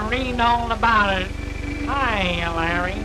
Read all about it. Hi, Larry.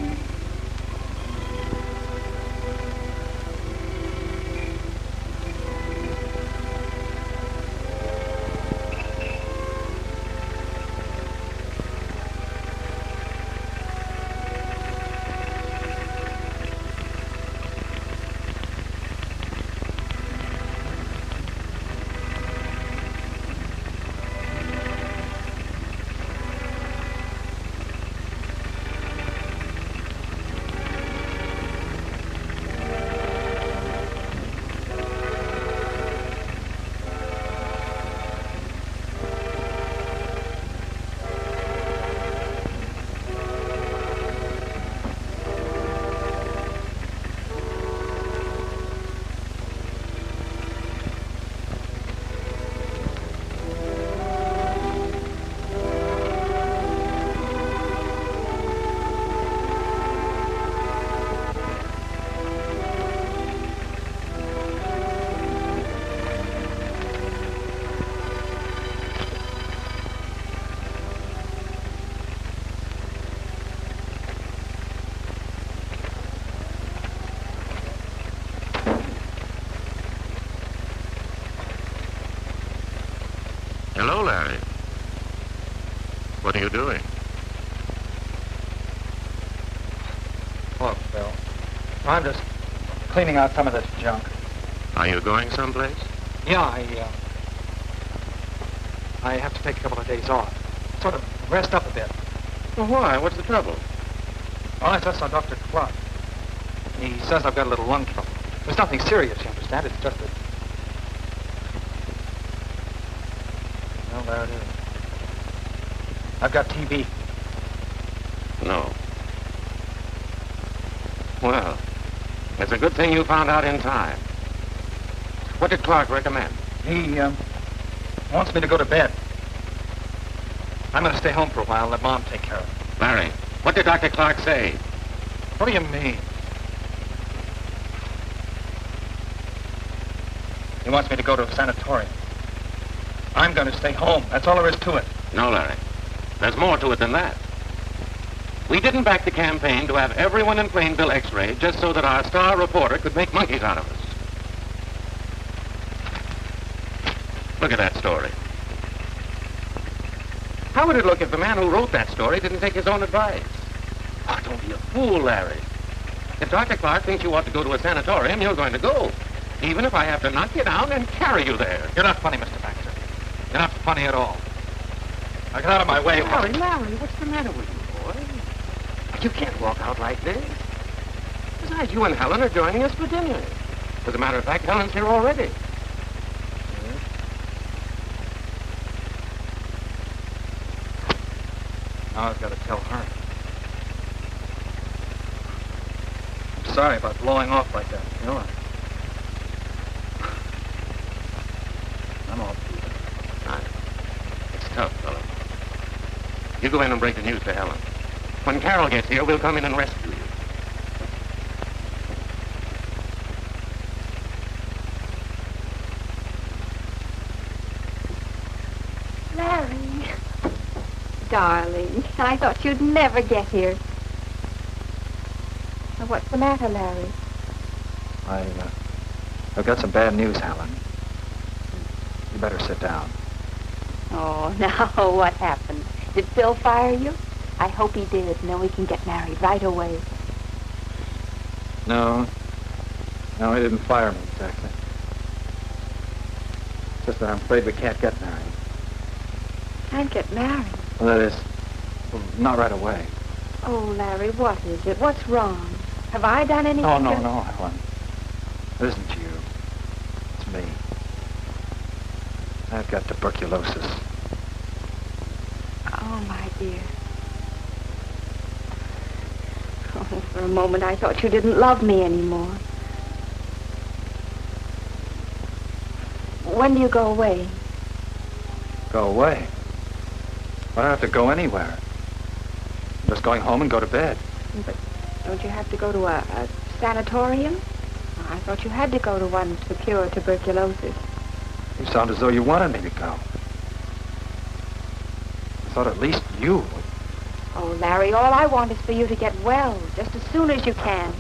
Hello, Larry. What are you doing? Look, Bill, I'm just cleaning out some of this junk. Are you going someplace? Yeah, I have to take a couple of days off. Sort of rest up a bit. Well, why? What's the trouble? Well, I just saw Dr. Clark. He says I've got a little lung trouble. There's nothing serious, you understand? It's just that... Well, there it is. I've got TB. No. Well, it's a good thing you found out in time. What did Clark recommend? He, wants me to go to bed. I'm going to stay home for a while and let Mom take care of it. Larry, what did Dr. Clark say? What do you mean? He wants me to go to a sanatorium. I'm going to stay home. That's all there is to it. No, Larry. There's more to it than that. We didn't back the campaign to have everyone in Plainville x-rayed just so that our star reporter could make monkeys out of us. Look at that story. How would it look if the man who wrote that story didn't take his own advice? Oh, don't be a fool, Larry. If Dr. Clark thinks you ought to go to a sanatorium, you're going to go. Even if I have to knock you down and carry you there. You're not funny, Mr. Baxter. You're not funny at all. Now get out of my way. Larry, what's the matter with you, boy? You can't walk out like this. Besides, you and Helen are joining us for dinner. As a matter of fact, Helen's here already. Now I've got to tell her. I'm sorry about blowing off like that, you know. I'm all It's tough, fella. You go in and break the news to Helen. When Carol gets here, we'll come in and rescue you. Larry. Darling, I thought you'd never get here. Now, what's the matter, Larry? I've got some bad news, Helen. You better sit down. Oh, now, what happened? Did Phil fire you? I hope he did, and then we can get married right away. No, he didn't fire me exactly. It's just that I'm afraid we can't get married. Can't get married? Well, that is, well, not right away. Oh, Larry, what is it? What's wrong? Have I done anything? No, Helen. It isn't you. It's me. I've got tuberculosis. Oh, my dear. Oh, for a moment I thought you didn't love me anymore. When do you go away? Go away? I don't have to go anywhere. I'm just going home and go to bed. But don't you have to go to a sanatorium? I thought you had to go to one to cure tuberculosis. You sound as though you wanted me to go. I thought at least you would. Oh, Larry, all I want is for you to get well, just as soon as you can.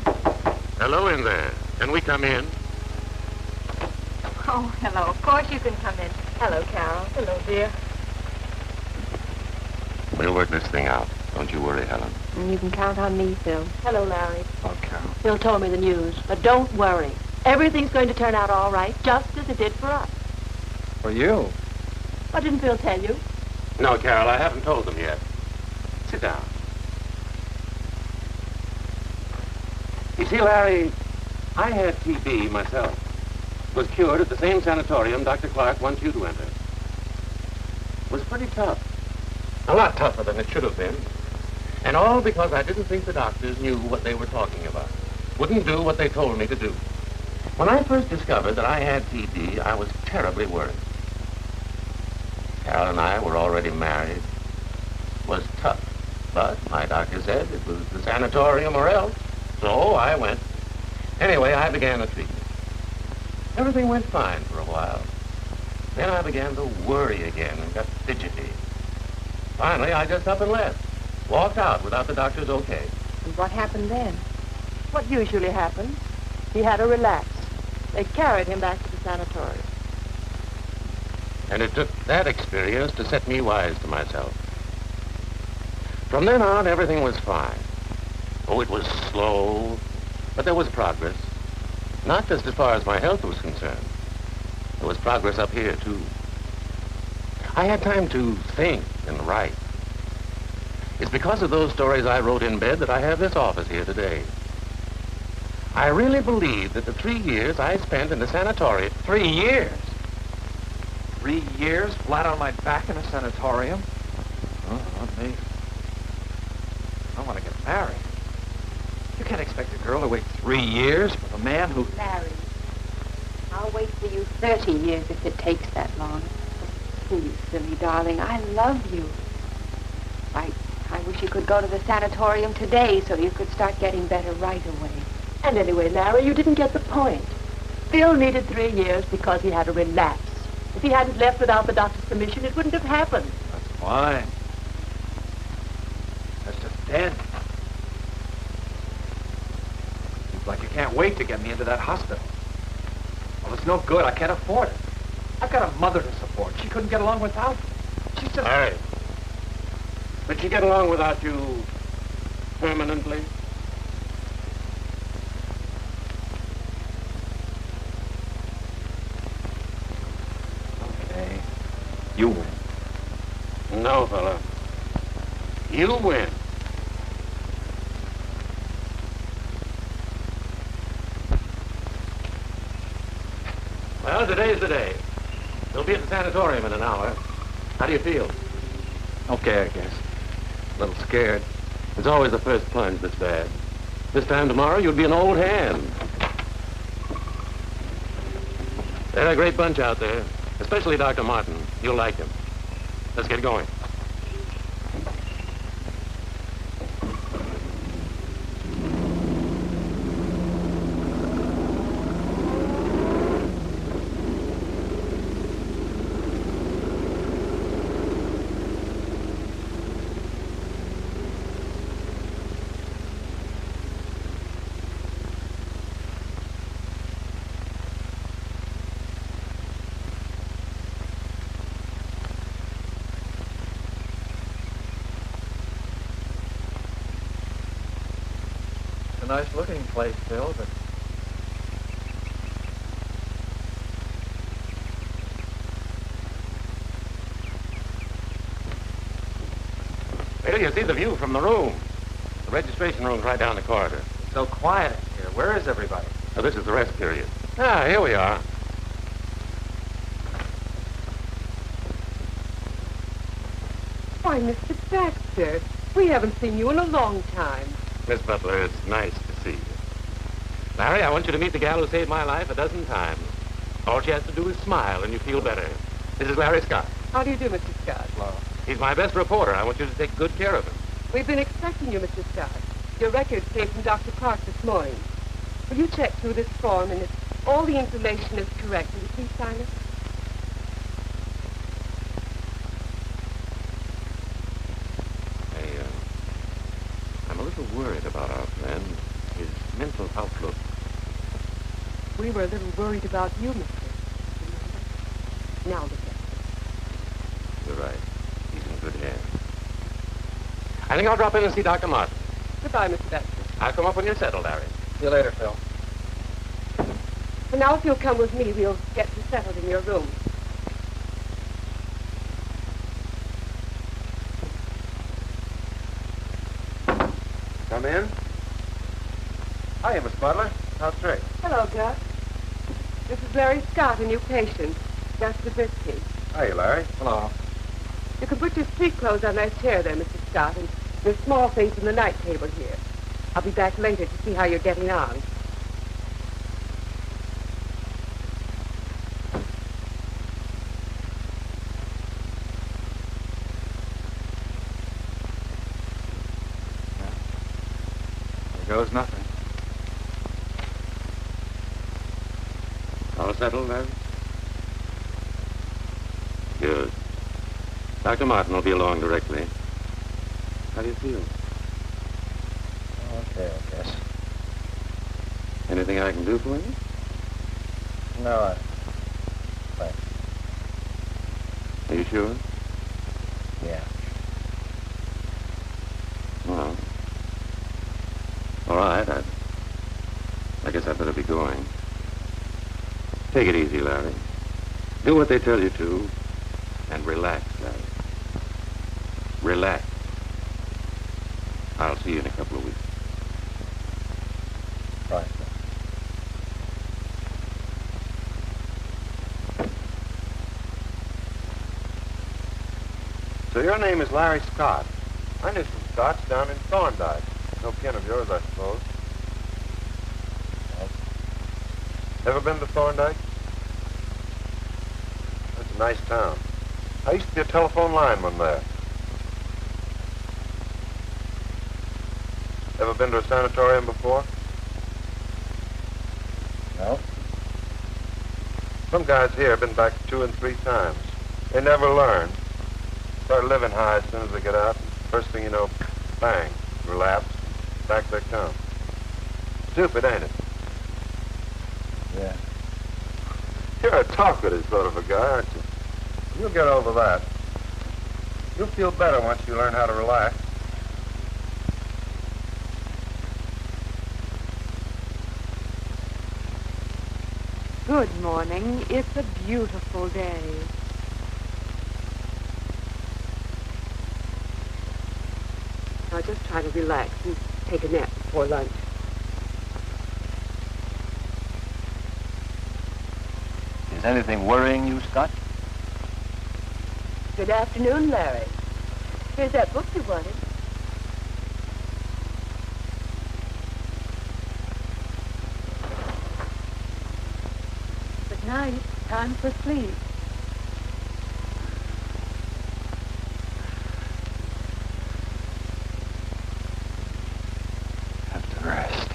Hello in there. Can we come in? Oh, hello. Of course you can come in. Hello, Carol. Hello, dear. We'll work this thing out. Don't you worry, Helen. And you can count on me, Phil. Hello, Larry. Oh, Carol. Phil told me the news, but don't worry. Everything's going to turn out all right, just as it did for us. For you? What didn't Phil tell you? No, Carol, I haven't told them yet. Sit down. You see, Larry, I had TB myself. Was cured at the same sanatorium Dr. Clark wants you to enter. Was pretty tough. A lot tougher than it should have been. And all because I didn't think the doctors knew what they were talking about. Wouldn't do what they told me to do. When I first discovered that I had TB, I was terribly worried. Carol and I were already married. It was tough. But my doctor said it was the sanatorium or else. So I went. Anyway, I began the treatment. Everything went fine for a while. Then I began to worry again and got fidgety. Finally, I just up and left. Walked out without the doctor's okay. And what happened then? What usually happens? He had a relapse. They carried him back to the sanatorium. And it took that experience to set me wise to myself. From then on, everything was fine. Oh, it was slow, but there was progress. Not just as far as my health was concerned. There was progress up here, too. I had time to think and write. It's because of those stories I wrote in bed that I have this office here today. I really believe that the 3 years I spent in the sanatorium... 3 years? 3 years flat on my back in a sanatorium? Oh, not me. I want to get married. You can't expect a girl to wait 3 years for a man who... Larry, I'll wait for you 30 years if it takes that long. Please, silly darling, I love you. I wish you could go to the sanatorium today so you could start getting better right away. And anyway, Larry, you didn't get the point. Phil needed 3 years because he had a relapse. If he hadn't left without the doctor's permission, it wouldn't have happened. That's fine. That's just dead. Seems like you can't wait to get me into that hospital. Well, it's no good. I can't afford it. I've got a mother to support. She couldn't get along without me. She's just... All right. But she get along without you permanently? Okay. You win. No, fella. You win. Well, today's the day. You'll be at the sanatorium in an hour. How do you feel? Okay, I guess. A little scared. It's always the first plunge that's bad. This time tomorrow, you'll be an old hand. They're a great bunch out there, especially Dr. Martin. You'll like him. Let's get going. A nice looking place, Phil, but... Wait till you see the view from the room. The registration room's right down the corridor. It's so quiet in here. Where is everybody? Now, this is the rest period. Ah, here we are. Why, Mr. Baxter, we haven't seen you in a long time. Miss Butler, it's nice to see you. Larry, I want you to meet the gal who saved my life a dozen times. All she has to do is smile and you feel better. This is Larry Scott. How do you do, Mr. Scott? Hello. He's my best reporter. I want you to take good care of him. We've been expecting you, Mr. Scott. Your records came from Dr. Clark this morning. Will you check through this form, and if all the information is correct, will you please sign it? I'm a little worried about our friend, his mental outlook. We were a little worried about you, mister. Now look at it. You're right. He's in good hands. I think I'll drop in and see Dr. Martin. Goodbye, Mr. Baxter. I'll come up when you're settled, Larry. See you later, Phil. And now if you'll come with me, we'll get you settled in your room. Come in. Hiya, Miss Butler. How's Drake? Hello, Gus. This is Larry Scott, a new patient. Gus Zabriskie. Hiya, Larry. Hello. You can put your street clothes on that chair there, Mr. Scott, and there's small things in the night table here. I'll be back later to see how you're getting on. There goes nothing. All settled, Larry? Good. Dr. Martin will be along directly. How do you feel? Okay, I guess. Anything I can do for you? No, thanks. Are you sure? Yeah. Well, all right. I guess I'd better be going. Take it easy, Larry. Do what they tell you to, and relax, Larry. Relax. I'll see you in a couple of weeks. Right. So your name is Larry Scott. I knew some Scotts down in Thorndike. No kin of yours, I suppose. Ever been to Thorndike? That's a nice town. I used to be a telephone lineman there. Ever been to a sanatorium before? No. Some guys here have been back 2 and 3 times. They never learn. Start living high as soon as they get out. First thing you know, bang, relapse, back they come. Stupid, ain't it? Yeah. You're a talkative sort of a guy, aren't you? You'll get over that. You'll feel better once you learn how to relax. Good morning. It's a beautiful day. Now just try to relax and take a nap before lunch. Is anything worrying you, Scott? Good afternoon, Larry. Here's that book you wanted. Good night. Time for sleep. Have to rest.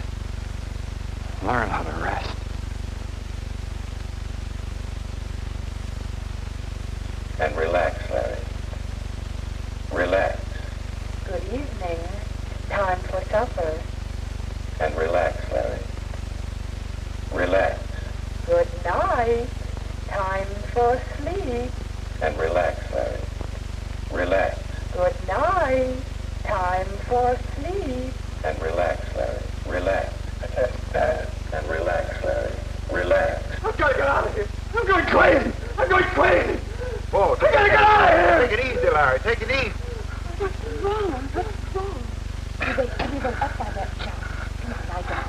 Learn how to rest. And relax, Larry. Relax. Good evening. Time for supper. And relax, Larry. Relax. Good night. Time for sleep. And relax, Larry. Relax. Good night. Time for sleep. And relax, Larry. Relax. And relax, Larry. Relax. I'm gonna get out of here. I'm going crazy. I'm going crazy. Whoa, I gotta get out of here. take it easy, Larry. Take it easy. What's wrong? What's wrong? You wake everyone up by that shout. Come on, lie down.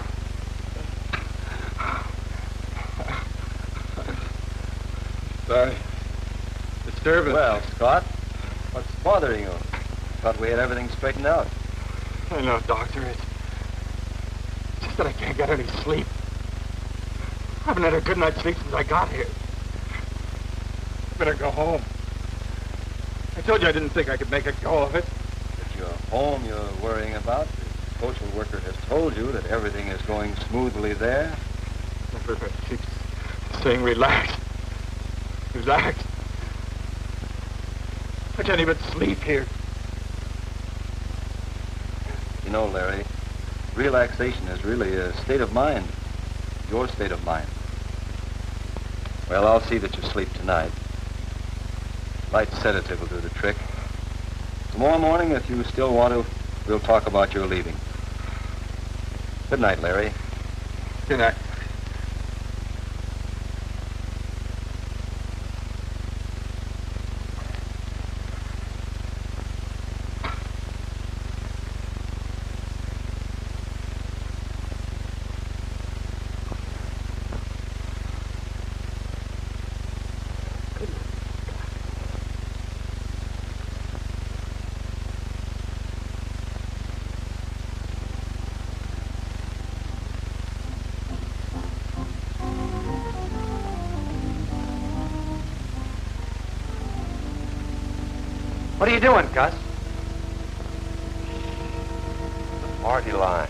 Sorry. Disturbance. Well, Scott, what's bothering you? Thought we had everything straightened out. I know, Doctor. It's just that I can't get any sleep. I haven't had a good night's sleep since I got here. Better go home. I told you I didn't think I could make a go of it. But your home you're worrying about. The social worker has told you that everything is going smoothly there. She's saying relax. Relax. I can't even sleep here. You know, Larry, relaxation is really a state of mind. Your state of mind. Well, I'll see that you sleep tonight. Light sedative will do the trick. Tomorrow morning, if you still want to, we'll talk about your leaving. Good night, Larry. Good night. What are you doing, Gus? The party line.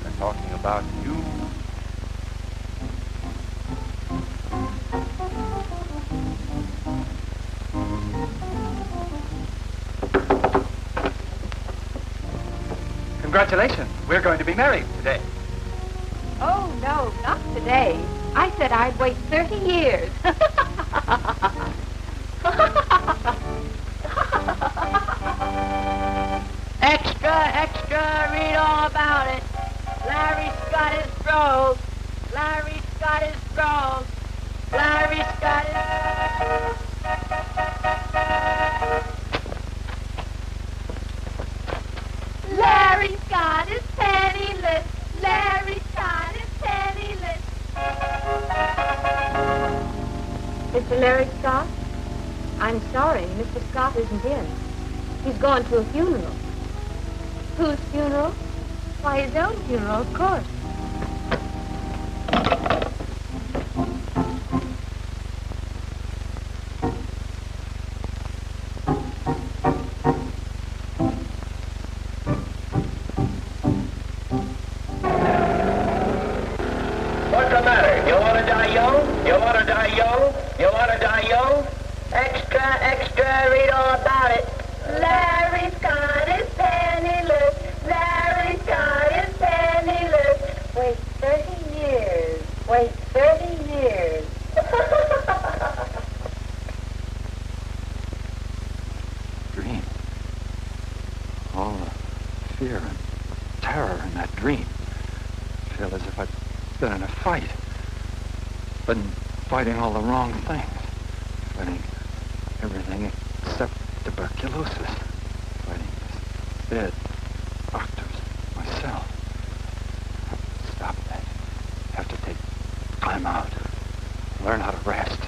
They're talking about you. Congratulations. We're going to be married today. Oh, no, not today. I said I'd wait 30 years. Extra, extra, read all about it. Larry Scott is broke. Larry Scott is broke. Larry Scott is... Larry Scott is penniless. Larry Scott is penniless. Mr. Larry Scott? I'm sorry, Mr. Scott isn't in. He's gone to a funeral. Whose funeral? Why, his own funeral, of course. What's the matter? You want to die young? You want to die young? You want to die young? Extra, extra, read all about it. Larry Scott is penniless. Larry Scott is penniless. Wait 30 years. Wait 30 years. Dream. All the fear and terror in that dream. I feel as if I'd been in a fight. Been fighting all the wrong things. Fighting everything except tuberculosis. Fighting this bed, doctors, myself. Stop that. Have to take time out. Learn how to rest.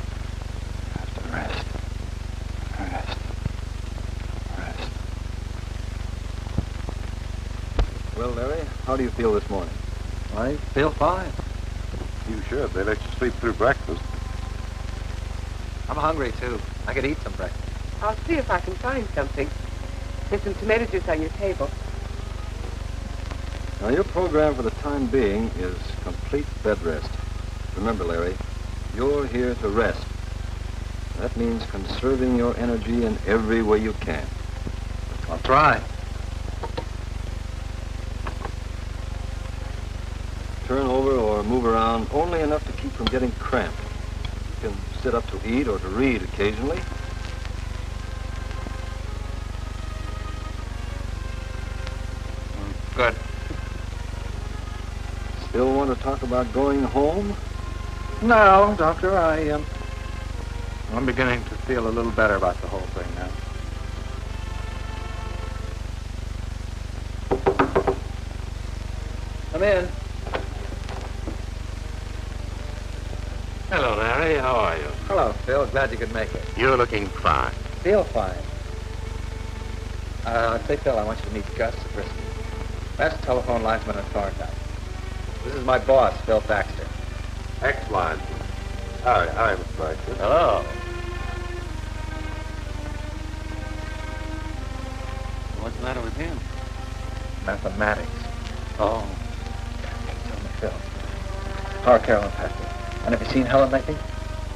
Have to rest. Rest. Rest. Well, Larry, how do you feel this morning? I feel fine. You should. They let you sleep through breakfast. I'm hungry, too. I could eat some breakfast. I'll see if I can find something. There's some tomato juice on your table. Now, your program for the time being is complete bed rest. Remember, Larry, you're here to rest. That means conserving your energy in every way you can. I'll try. Turn over or move around only enough to keep from getting cramped. You can sit up to eat or to read occasionally. Good. Still want to talk about going home? No, Doctor, I'm beginning to feel a little better about the whole thing now. Come in. Hello, Larry. How are you? Hello, Phil. Glad you could make it. You're looking fine. Feel fine. Say, Phil, I want you to meet Gus Zabriskie. Best telephone linesman in Thorndyke. This is my boss, Phil Baxter. X-line. Hi, Mr. Baxter. Hello. What's the matter with him? Mathematics. Oh. Tell me, Phil. How are Carol and Patsy? And have you seen Helen lately?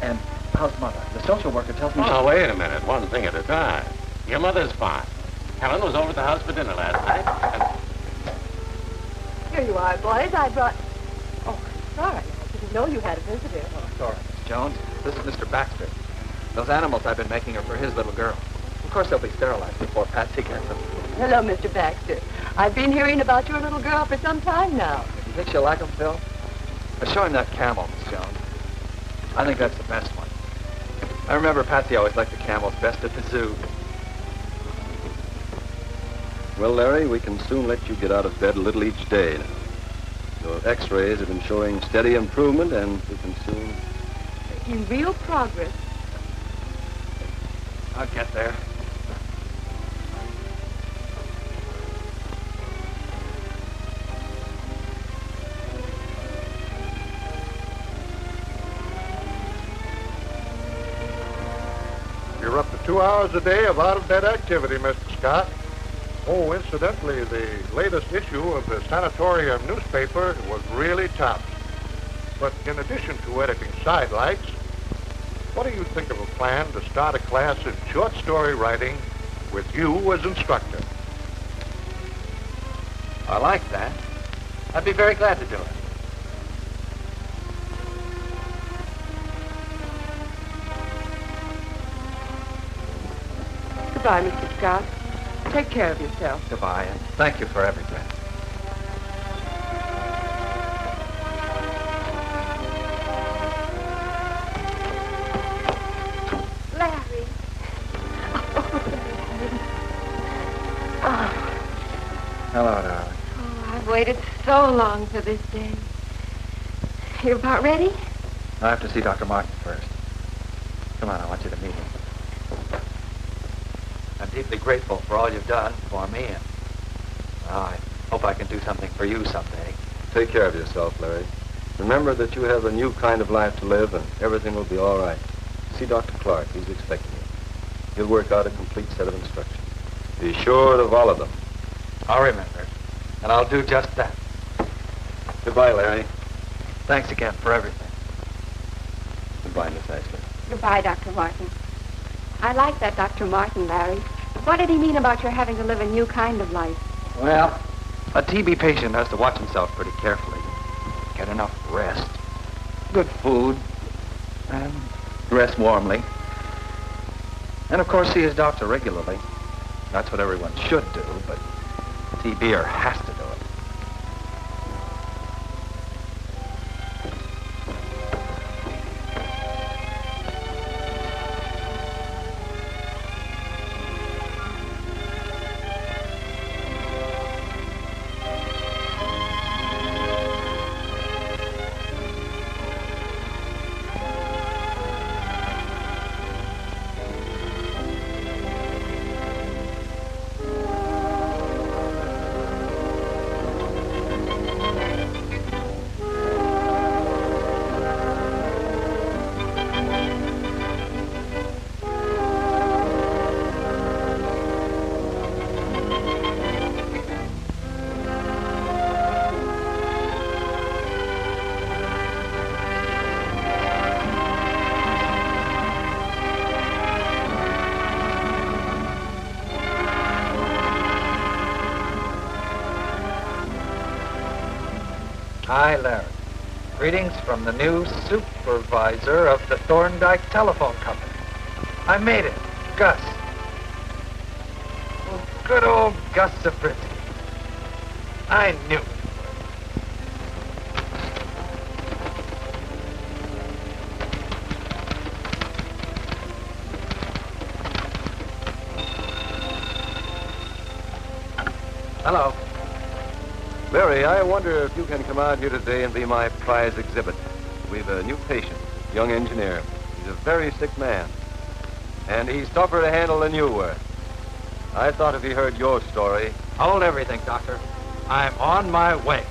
And how's Mother? The social worker tells me... Oh, now, wait a minute. One thing at a time. Your mother's fine. Helen was over at the house for dinner last night, and... Here you are, boys. I brought... Oh, sorry. I didn't know you had a visitor. Oh, sorry, Miss Jones. This is Mr. Baxter. Those animals I've been making are for his little girl. Of course, they'll be sterilized before Patsy gets them. Hello, Mr. Baxter. I've been hearing about your little girl for some time now. You think she'll like them, Phil? Show him that camel, Miss Jones. I think that's the best one. I remember Patsy always liked the camels best at the zoo. Well, Larry, we can soon let you get out of bed a little each day. Your x-rays have been showing steady improvement, and we can soon... In real progress. I'll get there. You're up to 2 hours a day of out-of-bed activity, Mr. Scott. Oh, incidentally, the latest issue of the sanatorium newspaper was really tops. But in addition to editing sidelights, what do you think of a plan to start a class in short story writing with you as instructor? I like that. I'd be very glad to do it. Goodbye, Mr. Scott. Take care of yourself. Goodbye, and thank you for everything. Larry. Hello, darling. Oh, I've waited so long for this day. You about ready? I have to see Dr. Martin first. Come on, I want you to meet him. I'm deeply grateful for all you've done for me, and I hope I can do something for you someday. Take care of yourself, Larry. Remember that you have a new kind of life to live, and everything will be all right. See Dr. Clark. He's expecting you. He'll work out a complete set of instructions. Be sure of all of them. I'll remember, and I'll do just that. Goodbye, Larry. Thanks again for everything. Goodbye, Miss Ashley. Goodbye, Dr. Martin. I like that Dr. Martin, Larry. What did he mean about your having to live a new kind of life? Well, a TB patient has to watch himself pretty carefully. Get enough rest, good food, and dress warmly. And of course see his doctor regularly. That's what everyone should do, but TBer has to do it. Hi, Larry. Greetings from the new supervisor of the Thorndike Telephone Company. I made it, Gus. Oh, good old Gus Zabriskie. I knew it. Hello. Larry, I wonder if you can come out here today and be my prize exhibit. We've a new patient, young engineer. He's a very sick man. And he's tougher to handle than you were. I thought if he heard your story... Hold everything, Doctor. I'm on my way.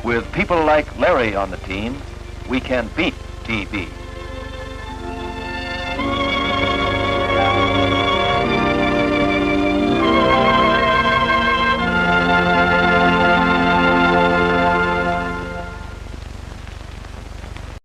With people like Larry on the team, we can beat TB.